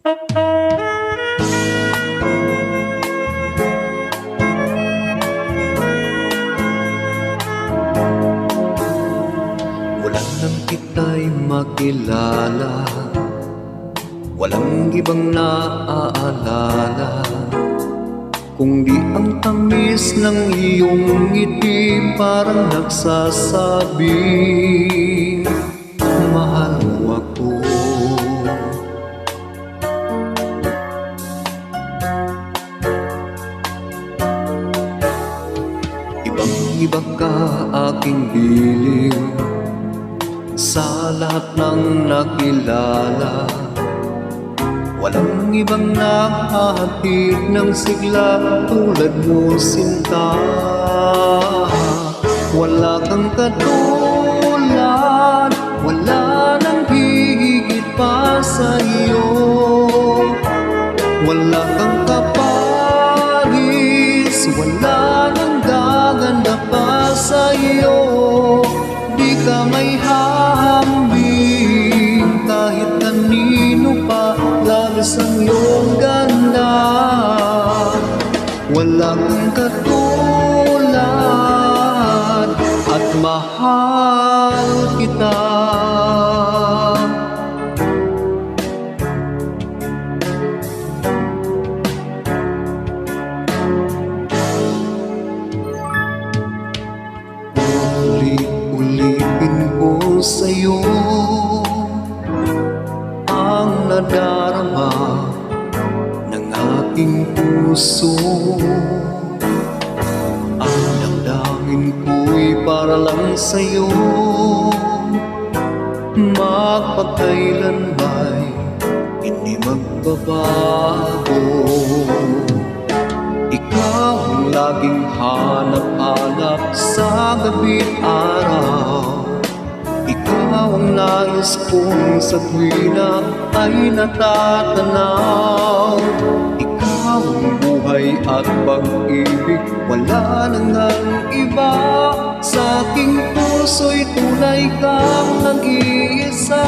Wala nang kita'y makilala, walang ibang naaalala, kundi ang tamis ng iyong ngiti parang nagsasabing mahal mo ako. Ibang-iba ka aking piling sa lahat ng nakilala. Walang ibang nakahatid ng sigla tulad mo, sinta. Wala kang katulad, wala nang hihigit pa sa iyo. Wala kang kaparis, wala nang gaganda pa sa iyo. Di ka may hahambing kahit kanino pa, labis ang iyong ganda. Wala kang katulad at mahal kita. Ulit-ulitin ko sa'yo ang nadarama ng aking puso. Ang damdamin ko'y para lang sa'yo, magpakailanman hindi magbabago. Ikaw ang laging hanap-hanap sa gabi't araw. Ikaw ang nais kong sa tuwina ay natatanaw. Ikaw ang buhay at pag-ibig, wala nang ang iba. Sa aking puso'y tunay kang nag-iisa.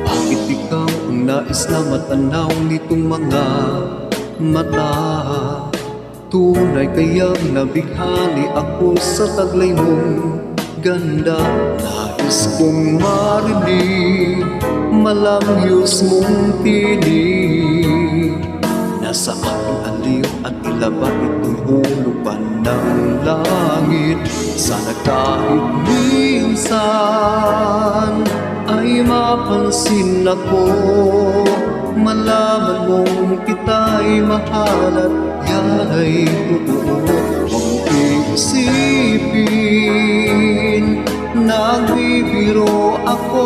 Bakit ikaw ang nais na matanaw nitong mga mata? Tunay kayang nabighani ako sa taglay mong ganda. Nais kong marinig malamyos mong tinig. Nasa aking aliw at ilaba itong hulupan ng langit. Sana kahit minsan ay mapansin ako, malaman mong kita'y mahal at yan ay totoo. Huwag iisipin nagbibiro ako,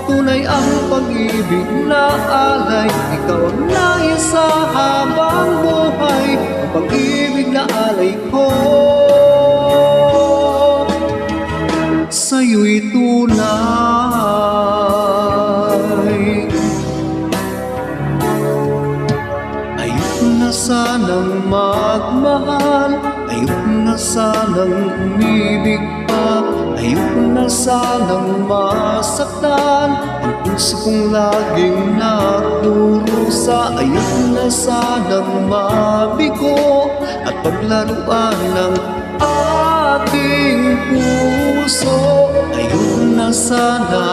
tunay ang pag-ibig na alay. Ikaw ang nais sa habang buhay, ang pag-ibig na alay ko sa'yo'y tunay. Ayok na sanang magmahal, ayok na sanang umibig pa, ayok na sanang masaktan ang puso kong laging nagdurusa. Ayok na sanang mabigo at paglaruan ng ating puso. Ayok na sana,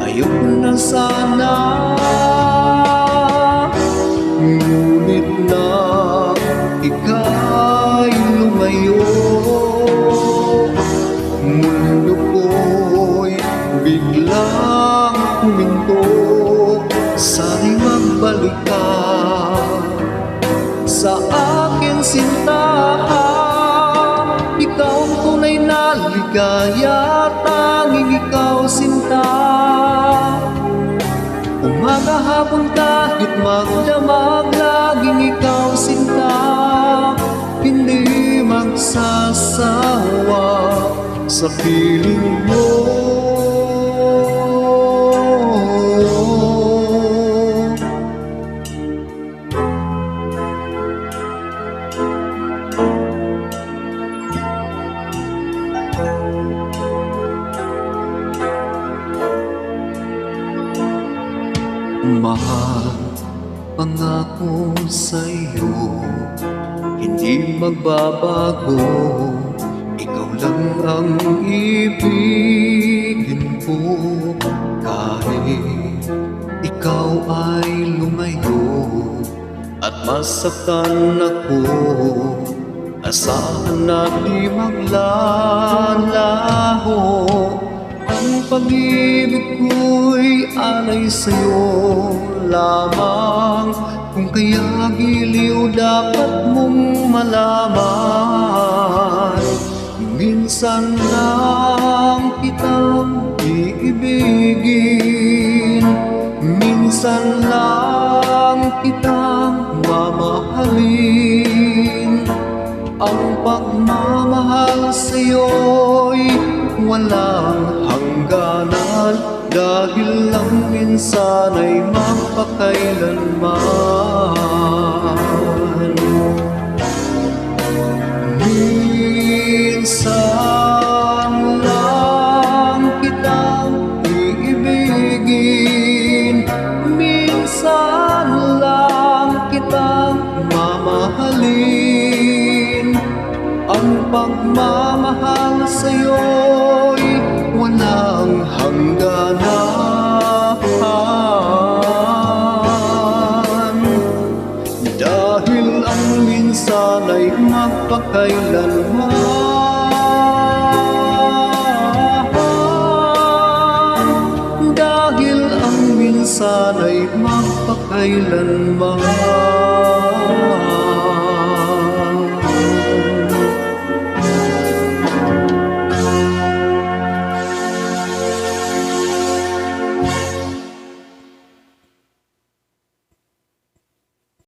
ayok na sana, ngunit na ika'y lumayo. Mundo ko'y biglang huminto. Sana'y magbalik ka sa akin, sinta. Ikaw ang tunay na ligaya, tanging ikaw, sinta. Umaga hapon kahit magdamag, laging ikaw, sinta. Hindi magsasawa sa piling mo. Mahal, pangako sa'yo, hindi magbabago. Ikaw lang ang ibigin ko. Kahit ikaw ay lumayo at masaktan ako, asahan na di maglalaho. Ang pag-ibig ko'y alay sa'yo lamang. Kung kaya giliw dapat mong malaman, minsan lang kitang iibigin, minsan lang kitang mamahalin. Ang pagmamahal sa'yo'y walang hangganan, dahil lang minsan ay mapakailanman. Minsan lang kitang iibigin, minsan lang kitang mamahalin. Ang pagmamahal sa'yo'y walang hangganan, dahil ang minsan ay magpakailanman, dahil ang minsan ay magpakailanman.